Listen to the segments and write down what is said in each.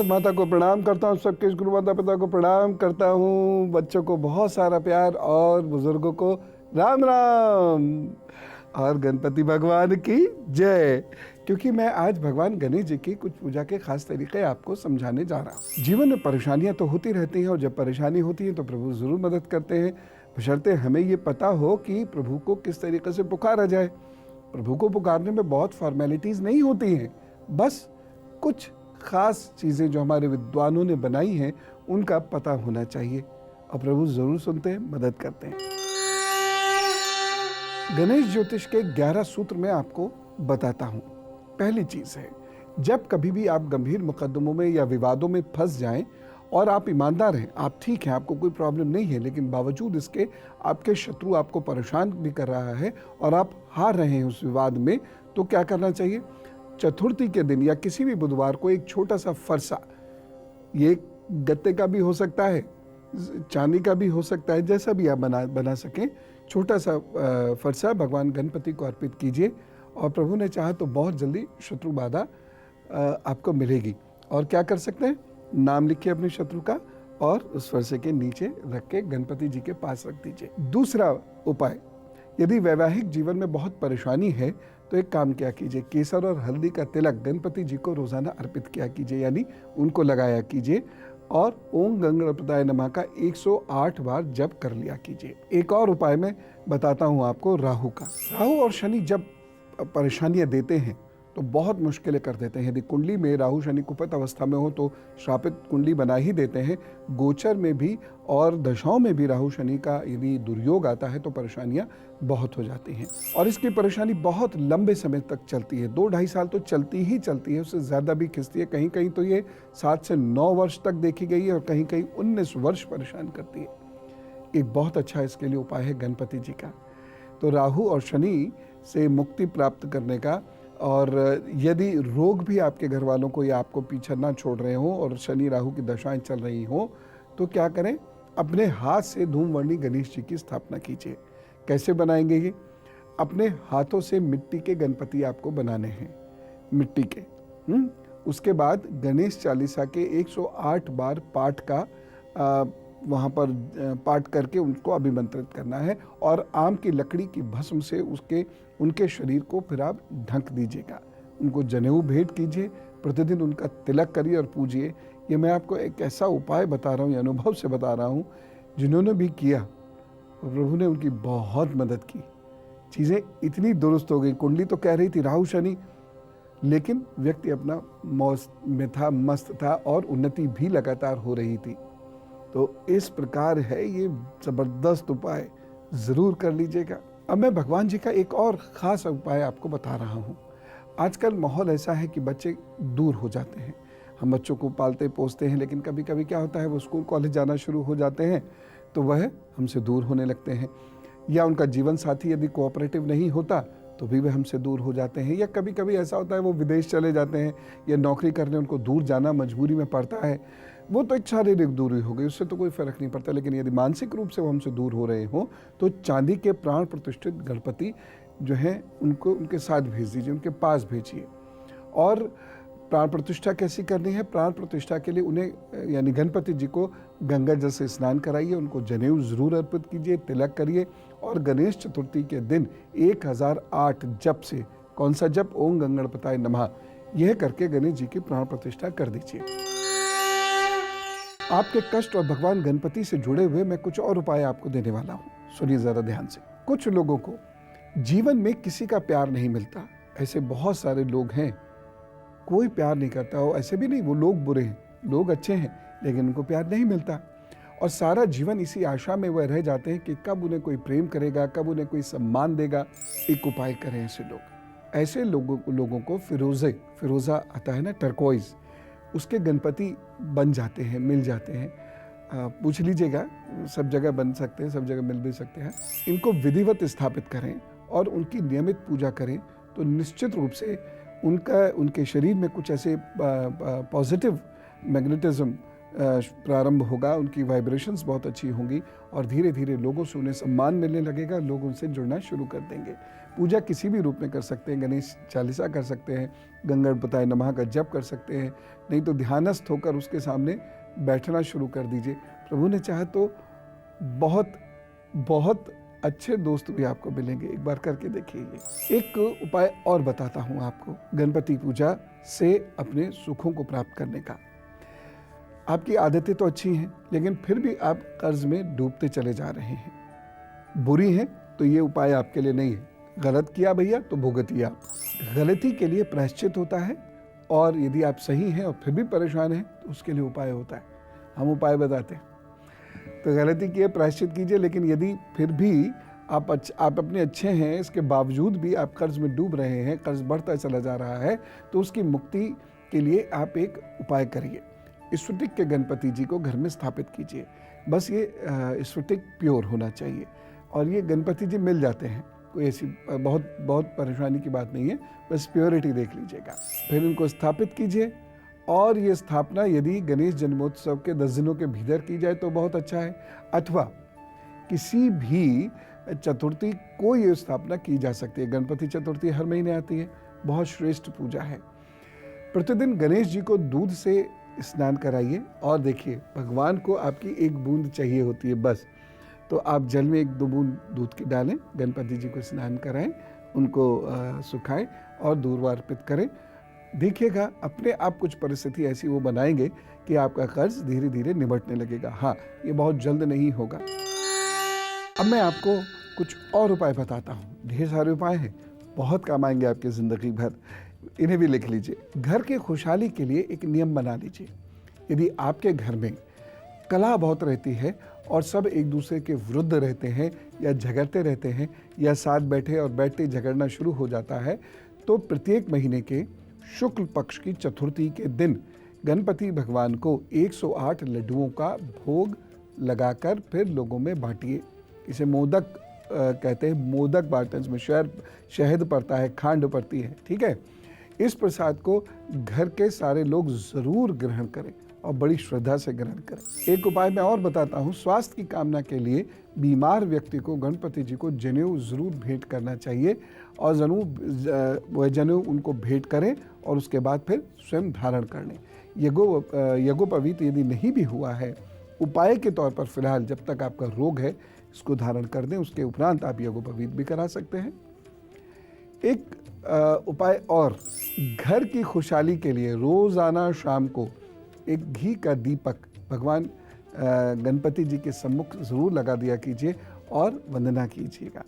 भारत माता को प्रणाम करता हूँ, सबके गुरु माता पिता को प्रणाम करता हूँ, बच्चों को बहुत सारा प्यार और बुजुर्गों को राम राम और गणपति भगवान की जय। क्योंकि मैं आज भगवान गणेश जी की कुछ पूजा के खास तरीके आपको समझाने जा रहा हूँ। जीवन में परेशानियां तो होती रहती हैं और जब परेशानी होती है तो प्रभु जरूर मदद करते हैं, बशर्ते हमें ये पता हो कि प्रभु को किस तरीके से पुकारा जाए। प्रभु को पुकारने में बहुत फॉर्मेलिटीज नहीं होती हैं, बस कुछ खास चीजें जो हमारे विद्वानों ने बनाई हैं उनका पता होना चाहिए और प्रभु जरूर सुनते हैं, मदद करते हैं। गणेश ज्योतिष के 11 सूत्र में आपको बताता हूं। पहली चीज है, जब कभी भी आप गंभीर मुकदमों में या विवादों में फंस जाएं और आप ईमानदार हैं, आप ठीक हैं, आपको कोई प्रॉब्लम नहीं है, लेकिन बावजूद इसके आपके शत्रु आपको परेशान भी कर रहा है और आप हार रहे हैं उस विवाद में, तो क्या करना चाहिए? चतुर्थी के दिन या किसी भी बुधवार को एक छोटा सा फरसा, ये गत्ते का भी हो सकता है, चांदी का भी हो सकता है, जैसा भी आप बना सकें, छोटा सा फरसा भगवान गणपति को अर्पित कीजिए और प्रभु ने चाहा तो बहुत जल्दी शत्रु बाधा आपको मिलेगी। और क्या कर सकते हैं? नाम लिखिए अपने शत्रु का और उस फरसे के नीचे रख के गणपति जी के पास रख दीजिए। दूसरा उपाय, यदि वैवाहिक जीवन में बहुत परेशानी है तो एक काम क्या कीजिए, केसर और हल्दी का तिलक गणपति जी को रोजाना अर्पित किया कीजिए, यानी उनको लगाया कीजिए और ओम गणपताय नमः का 108 बार जप कर लिया कीजिए। एक और उपाय मैं बताता हूं आपको, राहु का। राहु और शनि जब परेशानियां देते हैं तो बहुत मुश्किलें कर देते हैं। यदि कुंडली में राहु शनि कुपित अवस्था में हो तो श्रापित कुंडली बना ही देते हैं। गोचर में भी और दशाओं में भी राहु शनि का यदि दुर्योग आता है तो परेशानियां बहुत हो जाती हैं और इसकी परेशानी बहुत लंबे समय तक चलती है। 2-2.5 साल तो चलती ही चलती है, उससे ज़्यादा भी खिंचती है। कहीं कहीं तो ये 7 से 9 वर्ष तक देखी गई है और कहीं कहीं 19 वर्ष परेशान करती है। एक बहुत अच्छा इसके लिए उपाय है गणपति जी का। तो राहु और शनि से मुक्ति प्राप्त करने का, और यदि रोग भी आपके घर वालों को या आपको पीछा ना छोड़ रहे हो और शनि राहु की दशाएं चल रही हो तो क्या करें? अपने हाथ से धूमवर्णी गणेश जी की स्थापना कीजिए। कैसे बनाएंगे ये? अपने हाथों से मिट्टी के गणपति आपको बनाने हैं, मिट्टी के। उसके बाद गणेश चालीसा के 108 बार पाठ का वहाँ पर पाठ करके उनको अभिमंत्रित करना है और आम की लकड़ी की भस्म से उनके शरीर को फिर आप ढक दीजिएगा। उनको जनेऊ भेंट कीजिए, प्रतिदिन उनका तिलक करिए और पूजिए। ये मैं आपको एक ऐसा उपाय बता रहा हूँ, अनुभव से बता रहा हूँ, जिन्होंने भी किया प्रभु ने उनकी बहुत मदद की। चीज़ें इतनी दुरुस्त हो गई। कुंडली तो कह रही थी राहु शनि, लेकिन व्यक्ति अपना मौज में था, मस्त था और उन्नति भी लगातार हो रही थी। तो इस प्रकार है ये जबरदस्त उपाय, जरूर कर लीजिएगा। अब मैं भगवान जी का एक और खास उपाय आपको बता रहा हूँ। आजकल माहौल ऐसा है कि बच्चे दूर हो जाते हैं। हम बच्चों को पालते पोसते हैं, लेकिन कभी कभी क्या होता है, वो स्कूल कॉलेज जाना शुरू हो जाते हैं तो वह हमसे दूर होने लगते हैं, या उनका जीवन साथी यदि कोऑपरेटिव नहीं होता तो भी वह हमसे दूर हो जाते हैं, या कभी कभी ऐसा होता है वो विदेश चले जाते हैं या नौकरी करने उनको दूर जाना मजबूरी में पड़ता है। वो तो एक शारीरिक दूरी हो गई, उससे तो कोई फर्क नहीं पड़ता, लेकिन यदि मानसिक रूप से वो हमसे दूर हो रहे हो तो चांदी के प्राण प्रतिष्ठित गणपति जो हैं उनको उनके साथ भेज दीजिए, उनके पास भेजिए। और प्राण प्रतिष्ठा कैसी करनी है? प्राण प्रतिष्ठा के लिए उन्हें यानी गणपति जी को गंगा जल से स्नान कराइए, उनको जनेऊ जरूर अर्पित कीजिए, तिलक करिए और गणेश चतुर्थी के दिन 1008 जप से, कौन सा जप? ओम गणपताय नमः, यह करके गणेश जी की प्राण प्रतिष्ठा कर दीजिए। आपके कष्ट और भगवान गणपति से जुड़े हुए मैं कुछ और उपाय आपको देने वाला हूँ, सुनिए जरा ध्यान से। कुछ लोगों को जीवन में किसी का प्यार नहीं मिलता, ऐसे बहुत सारे लोग हैं, कोई प्यार नहीं करता हो। ऐसे भी नहीं वो लोग बुरे हैं, लोग अच्छे हैं, लेकिन उनको प्यार नहीं मिलता और सारा जीवन इसी आशा में वह रह जाते हैं कि कब उन्हें कोई प्रेम करेगा, कब उन्हें कोई सम्मान देगा। एक उपाय करें ऐसे लोगों को फिरोजा आता है ना, टर्कोइज, उसके गणपति बन जाते हैं, मिल जाते हैं। पूछ लीजिएगा, सब जगह बन सकते हैं, सब जगह मिल भी सकते हैं। इनको विधिवत स्थापित करें और उनकी नियमित पूजा करें तो निश्चित रूप से उनके शरीर में कुछ ऐसे पॉजिटिव मैग्नेटिज्म प्रारंभ होगा, उनकी वाइब्रेशंस बहुत अच्छी होंगी और धीरे धीरे लोगों से उन्हें सम्मान मिलने लगेगा, लोग उनसे जुड़ना शुरू कर देंगे। पूजा किसी भी रूप में कर सकते हैं, गणेश चालीसा कर सकते हैं, गंगणपताय नमः का जप कर सकते हैं, नहीं तो ध्यानस्थ होकर उसके सामने बैठना शुरू कर दीजिए। प्रभु ने चाहा तो बहुत बहुत अच्छे दोस्त भी आपको मिलेंगे, एक बार करके देखिए। ये एक उपाय और बताता हूँ आपको गणपति पूजा से अपने सुखों को प्राप्त करने का। आपकी आदतें तो अच्छी हैं, लेकिन फिर भी आप कर्ज में डूबते चले जा रहे हैं, बुरी हैं, तो ये उपाय आपके लिए नहीं है। गलत किया भैया तो भुगतिए आप। गलती के लिए प्रायश्चित होता है, और यदि आप सही हैं और फिर भी परेशान हैं तो उसके लिए उपाय होता है। हम उपाय बताते हैं। तो गलती किए प्रायश्चित कीजिए, लेकिन यदि फिर भी आप अपने अच्छे हैं, इसके बावजूद भी आप कर्ज में डूब रहे हैं, कर्ज बढ़ता चला जा रहा है, तो उसकी मुक्ति के लिए आप एक उपाय करिए। स्फटिक के गणपति जी को घर में स्थापित कीजिए। बस ये स्फटिक प्योर होना चाहिए, और ये गणपति जी मिल जाते हैं, कोई ऐसी बहुत परेशानी की बात नहीं है, बस प्योरिटी देख लीजिएगा। फिर इनको स्थापित कीजिए, और ये स्थापना यदि गणेश जन्मोत्सव के 10 दिनों के भीतर की जाए तो बहुत अच्छा है, अथवा किसी भी चतुर्थी को ये स्थापना की जा सकती है। गणपति चतुर्थी हर महीने आती है, बहुत श्रेष्ठ पूजा है। प्रतिदिन गणेश जी को दूध से स्नान कराइए, और देखिए भगवान को आपकी एक बूंद चाहिए होती है बस, तो आप जल में 1-2 बूंद दूध की डालें, गणपति जी को स्नान कराएं, उनको सुखाएं और दूर्वा अर्पित करें। देखिएगा अपने आप कुछ परिस्थिति ऐसी वो बनाएंगे कि आपका कर्ज धीरे धीरे निबटने लगेगा। हाँ, ये बहुत जल्द नहीं होगा। अब मैं आपको कुछ और उपाय बताता हूँ। ढेर सारे उपाय हैं, बहुत काम आएंगे आपकी ज़िंदगी भर, इन्हें भी लिख लीजिए। घर के खुशहाली के लिए एक नियम बना लीजिए। यदि आपके घर में कलह बहुत रहती है और सब एक दूसरे के विरुद्ध रहते हैं या झगड़ते रहते हैं, या साथ बैठे और बैठते झगड़ना शुरू हो जाता है, तो प्रत्येक महीने के शुक्ल पक्ष की चतुर्थी के दिन गणपति भगवान को 108 लड्डुओं का भोग लगाकर फिर लोगों में बांटिए। इसे मोदक कहते हैं, मोदक बांटते हैं, इसमें शहद पड़ता है, खांड पड़ती है, ठीक है। इस प्रसाद को घर के सारे लोग जरूर ग्रहण करें और बड़ी श्रद्धा से ग्रहण करें। एक उपाय मैं और बताता हूँ। स्वास्थ्य की कामना के लिए बीमार व्यक्ति को गणपति जी को जनेऊ जरूर भेंट करना चाहिए, और वह जनेऊ उनको भेंट करें और उसके बाद फिर स्वयं धारण कर लें। यज्ञोपवीत यदि नहीं भी हुआ है, उपाय के तौर पर फिलहाल जब तक आपका रोग है इसको धारण कर दें, उसके उपरांत आप यज्ञोपवीत भी करा सकते हैं। एक उपाय और, घर की खुशहाली के लिए रोजाना शाम को एक घी का दीपक भगवान गणपति जी के सम्मुख जरूर लगा दिया कीजिए और वंदना कीजिएगा,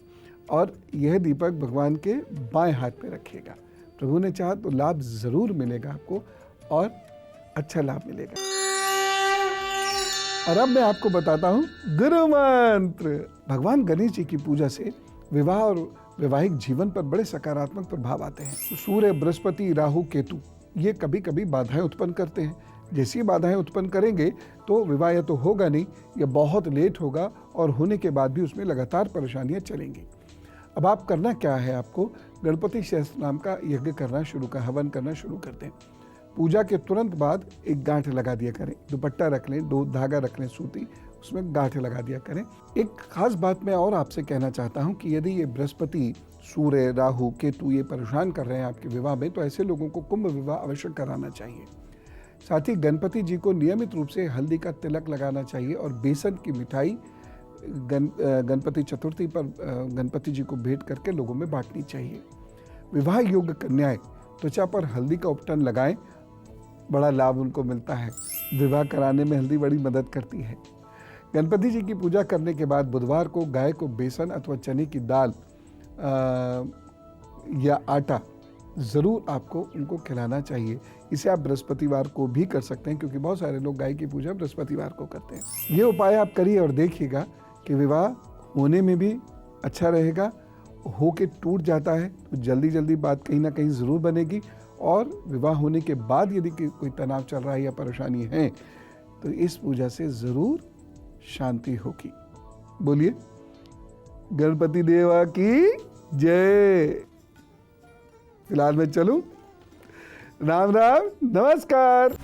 और यह दीपक भगवान के बाएं हाथ पे रखिएगा। प्रभु ने चाहा तो लाभ जरूर मिलेगा आपको, और अच्छा लाभ मिलेगा। और अब मैं आपको बताता हूँ गुरु मंत्र। भगवान गणेश जी की पूजा से विवाह और वैवाहिक जीवन पर बड़े सकारात्मक प्रभाव आते हैं। सूर्य, बृहस्पति, राहु, केतु ये कभी कभी बाधाएं उत्पन्न करते हैं। जैसी बाधाएं उत्पन्न करेंगे तो विवाह या तो होगा नहीं या बहुत लेट होगा, और होने के बाद भी उसमें लगातार परेशानियां चलेंगी। अब आप करना क्या है, आपको गणपति सहस्त्र नाम का यज्ञ करना शुरू कर, हवन करना शुरू कर दें। पूजा के तुरंत बाद एक गांठ लगा दिया करें, दुपट्टा रख लें, 2 धागा रख लें सूती, उसमें गांठ लगा दिया करें। एक खास बात मैं और आपसे कहना चाहता हूं कि यदि ये बृहस्पति, सूर्य, राहु, केतु ये परेशान कर रहे हैं आपके विवाह में, तो ऐसे लोगों को कुंभ विवाह अवश्य कराना चाहिए। साथ ही गणपति जी को नियमित रूप से हल्दी का तिलक लगाना चाहिए, और बेसन की मिठाई गणपति चतुर्थी पर गणपति जी को भेंट करके लोगों में बांटनी चाहिए। विवाह योग्य कन्याएं त्वचा पर हल्दी का उपटन लगाएं, बड़ा लाभ उनको मिलता है। विवाह कराने में हल्दी बड़ी मदद करती है। गणपति जी की पूजा करने के बाद बुधवार को गाय को बेसन अथवा चने की दाल या आटा ज़रूर आपको उनको खिलाना चाहिए। इसे आप बृहस्पतिवार को भी कर सकते हैं, क्योंकि बहुत सारे लोग गाय की पूजा बृहस्पतिवार को करते हैं। ये उपाय आप करिए और देखिएगा कि विवाह होने में भी अच्छा रहेगा। हो के टूट जाता है तो जल्दी जल्दी बात कहीं ना कहीं ज़रूर बनेगी, और विवाह होने के बाद यदि कोई तनाव चल रहा है या परेशानी है तो इस पूजा से ज़रूर शांति होगी। बोलिए गणपति देवा की जय। फिलहाल मैं चलूं। राम राम, नमस्कार।